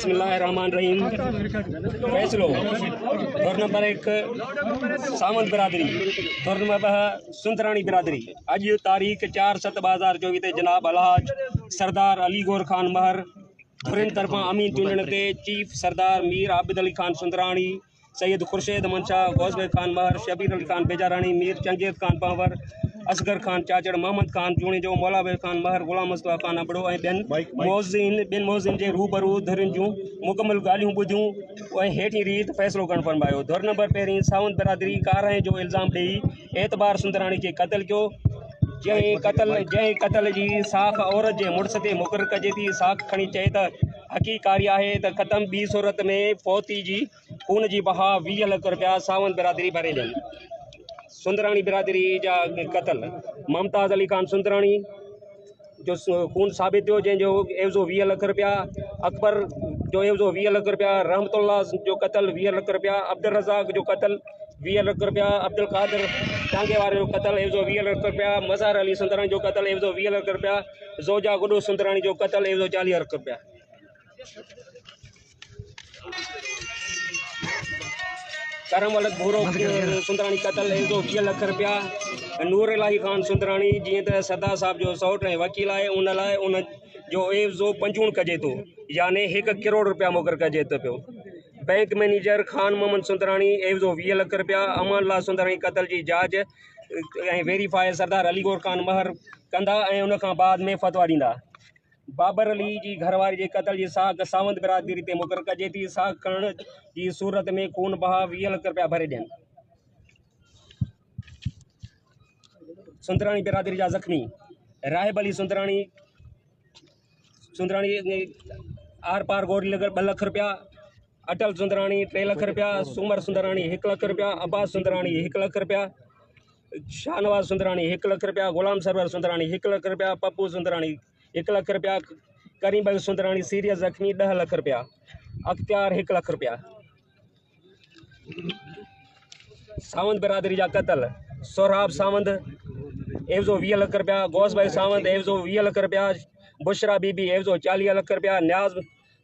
बिस्मिल्लाहिर्रहमानिर्रहीम। फैसलो दौर नंबर 1 सावंत बिरादरी, दौर नंबर 2 सुंदरानी बिरादरी। अज तारीख 4/7/2024 ते जनाब अलहाज सरदार अली गौर खान महर धुरिन तरफा अमीन चूंडण ते चीफ सरदार मीर आबिद अली खान सुंदरानी, सैयद खुर्शेद मंशा, गौसबे खान महर, Shabir Ali Khan बेजारानी, Mir Genghis Khan power, Asghar Khan चाचड़, Mohammad Khan चूणे जो, मौलाबे खान महर, गुलाम मुस्तफा खान अबड़ो ऐं ॿिन मोज़िन जे रूबरू धुरिन जूं मुकम्मल ॻाल्हियूं ॿुधियूं ऐं हेठीं रीत फ़ैसिलो करणु फरमायो। धुर नंबर पहिरीं सावंत बिरादरी कारहां जो इल्ज़ाम ॾेई एतबार सुंदरानी खे क़त्ल कयो। जंहिं क़त्ल जी साख औरत जे मुड़ुस ते मुक़ररु कजे थी। साख खणी चए त हक़ीक़ारी आहे त ख़तम ॿी सूरत में फौती जी खून जी बहा 20 लाख रुपया सावंत बिरादरी भरे ॾियनि। सुंदरानी बिरादरी जा क़त्ल मुमताज़ अली खान सुंदरानी जो खून साबित थियो, जंहिंजो एवज़ो 20 लाख रुपया, अकबर जो एवज़ो 20 लाख रुपया, रहमतुल्लाह जो क़त्ल 20 लाख रुपया, अब्दुल रज़ाक जो क़त्ल 20 लाख रुपया, अब्दुल कादिर टांगे वारे जो क़त्ल एवज़ो 20 लाख रुपया, मज़हर अली सुंदरानी जो क़त्ल एवज़ो 20 लाख रुपया, ज़ोजा गुडो सुंदरानी जो क़त्ल एवज़ो 40 लाख रुपया। करम वलद भूरो सुंदरानी क़त्ल एवज़ो 20 लाख रुपया। नूर इलाही खान सुंदरानी जीअं त सरदार साहब जो सौट ऐं वकील आहे, उन लाइ उन जो एवज़ो 50 कजे थो, यानी 1 करोड़ रुपया मुक़ररु कजे थो पियो। बैंक मैनेजर खान मोहम्मद सुंदरानी एवज़ो 20 लाख रुपया। अमानल्ला सुंदरानी क़त्ल जी जांच ऐं वेरीफाई सरदार अली गौर खान महर कंदा ऐं उन खां बाद में फतवा ॾींदा। बाबर अली जी घरवारी जे क़त्ल जी साख सावंत बिरादरी ते मुक़ररु कजे थी। साख खणण जी सूरत में खून बहा 20 लाख रुपया भरे ॾियनि। सुंदरानी बिरादरी जा ज़ख्मी राहिब अली सुंदरानी आर पार गोरी लॻल 2 लाख रुपया, अटल सुंदरानी 3 लाख रुपया, सुमर सुंदरानी 1 लाख रुपया, अब्बास सुंदरानी 1 लाख रुपया, शाहनवाज सुंदरानी 1 लाख रुपया, गुलाम सरवर सुंदरानी 1 लाख रुपया, पप्पू सुंदरानी 1 लाख रुपया, करीम अली सुंदरानी सीरियस ज़ख्मी 10 लाख रुपया, अख्तियार 1 लाख रुपया। सावंत बिरादरी जा क़त्ल सोहराब सावंत एवज़ो 20 लाख रुपया, गौस भाई सावंत एवज़ो 20 लाख रुपया, बुशरा बीबी एवज़ो 40 लाख रुपया, न्याज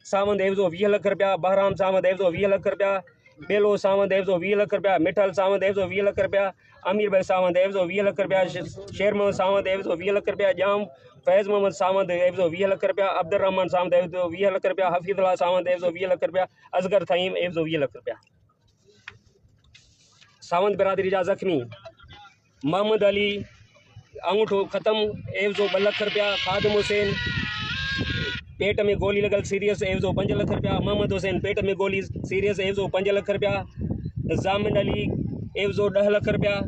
सावंत एवज़ो 20 लाख रुपया, बहराम सावंत एवज़ो 20 लाख रुपया, बेलो सावंत एवज़ो 20 लाख रुपया, मिठल सावंत एवज़ो 20 लाख रुपया, अमीर भाई सावंत एवज़ो 20 लाख रुपया, शेर मोहम्मद सावंत एवज़ो 20 लाख रुपया, जाम फैज़ मोहम्मद सावंत एवज़ो 20 लाख रुपया, अब्दुल रहमान सावंत एवज़ो 20 लाख रुपया, हफीज़ुल्लाह सावंत एवज़ो 20 लाख रुपया, असगर थईम एवज़ो 20 लाख रुपया। सावंत बिरादरी जा ज़ख्मी मोहम्मद अली अंगूठो ख़त्म एवज़ो 2 लाख रुपया, खादिम हुसैन पेट में गोली लॻल सीरियस एवज़ो 5 लाख रुपया, मोहम्मद हुसैन पेट में गोली सीरियस एवज़ो 5 लाख रुपया, जामिन अली एवज़ो 10 लाख रुपया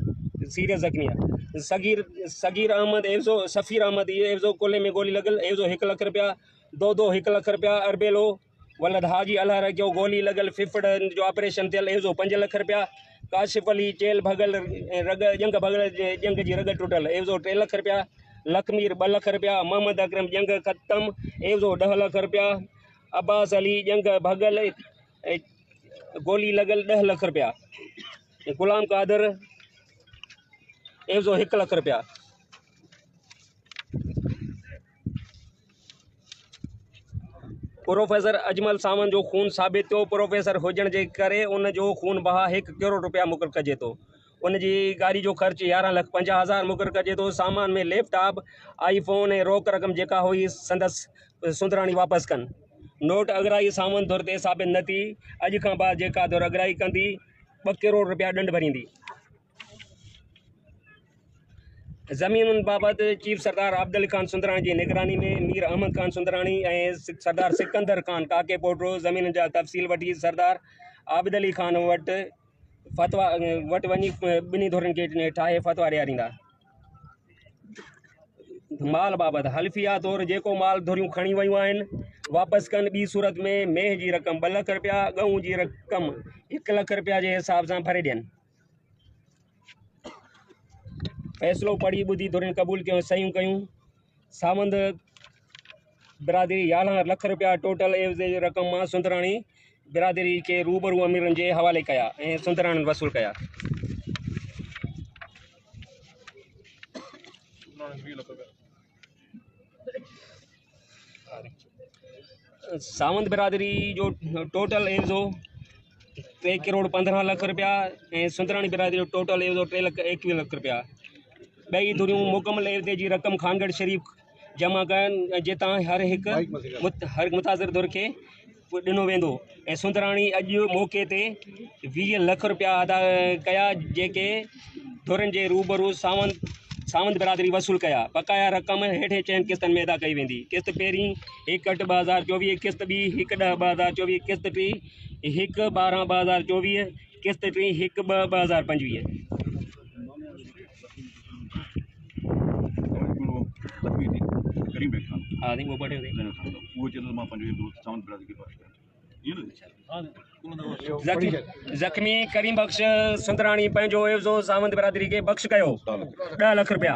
सीरियस ज़ख्मी आहे। सगीर अहमद एवज़ो सफ़ीर अहमद एवज़ो कोले में गोली लॻल एवज़ो 1 लाख रुपया, दो 1 लाख रुपया, अरबेलो वलद हाजी अल्लाह रखियो गोली लॻल फिफड़ जो ऑपरेशन थियल एवज़ो 5 लाख रुपया, काशिफ अली चेल भगल जंग भगल जंग जी रग टुटल एवज़ो 3 लाख रुपया, लखमीर 2 लाख रुपया, मोहम्मद अकरम जंग ख़त्म एवज़ो 10 लाख रुपया, अब्बास अली जंग भगल गोली लॻल 10 लाख रुपया, गुलाम कादिर एवज़ो 1 लाख रुपया। प्रोफेसर अजमल सावंत जो खून साबित थियो। प्रोफेसर हुजण जे करे उन जो खून बहा 1 करोड़ रुपया मुक़ररु कजे थो। उन जी गाड़ी जो ख़र्च 11,50,000 मुक़ररु कजे थो। सामान में लैपटॉप, आईफोन ऐं रोक रक़म जेका हुई संदसि सुंदरानी वापसि कनि। नोट अगराई सावंत धुर ते साबित न थी। अॼु खां बाद जेका धुर अगराई कंदी 2 करोड़ रुपया ॾंढ भरींदी। ज़मीनुनि बाबति चीफ सरदार आबिद अली खान सुंदरानी जी निगरानी में मीर अहमद खान सुंदरानी ऐं सरदार सिकंदर खान काके पोटो ज़मीन जा तफ़सील वठी सरदार आबिद अली खान वटि वञी ॿिन्ही धुरनि खे ठाहे फतवा ॾियारींदा। माल बाबति हल्फिया तौरु जेको माल धुरियूं खणी वियूं आहिनि वापसि कनि। ॿी सूरत में मेह जी रक़म 2 लाख रुपया, गऊं जी रक़म 1 लाख रुपया जे हिसाब सां भरे ॾियनि। फ़ैसिलो पढ़ी ॿुधी धुरियुनि क़बूल कयूं, सयूं कयूं। सावंत बिरादरी 11 लाख रुपया टोटल एवज़े जी रक़म मां सुंदरानी बिरादरी के रूबरू अमीरनि जे हवाले कया ऐं सुंदरानी वसूल कया। सावंत बिरादरी जो टोटल एवज़ो 3 करोड़ 15 लाख रुपया ऐं सुंदराणी बिरादरी जो टोटल एवज़ो 3 लाख 21 लाख रुपया। ॿई धुरियूं मुकमल एवज़े जी रक़म खानगढ़ शरीफ़ जमा कनि जितां हर मुताज़िर धुर खे ॾिनो वेंदो ऐं सुंदराणी अॼु मौक़े ते 20 लाख रुपया अदा कया जेके धुरनि जे रूबरू सावंत बिरादरी वसूल कया। बकाया रक़म हेठि चयनि किस्तनि में अदा कई वेंदी। किस्त पहिरीं 1/8/2024, किस्त ॿी 1/10/2024, किस्त टी 1/12/2024, किस्त टी 1/2/2025। हाँ नहीं वो पढ़े वो चलो मां पंज दोस्त सावंत बिरादरी के पास जख्मी करीम बख्श सुंदराणी पंहिंजो एवज़ो सावंत बिरादरी खे बख्श कयो 10 लाख रुपया।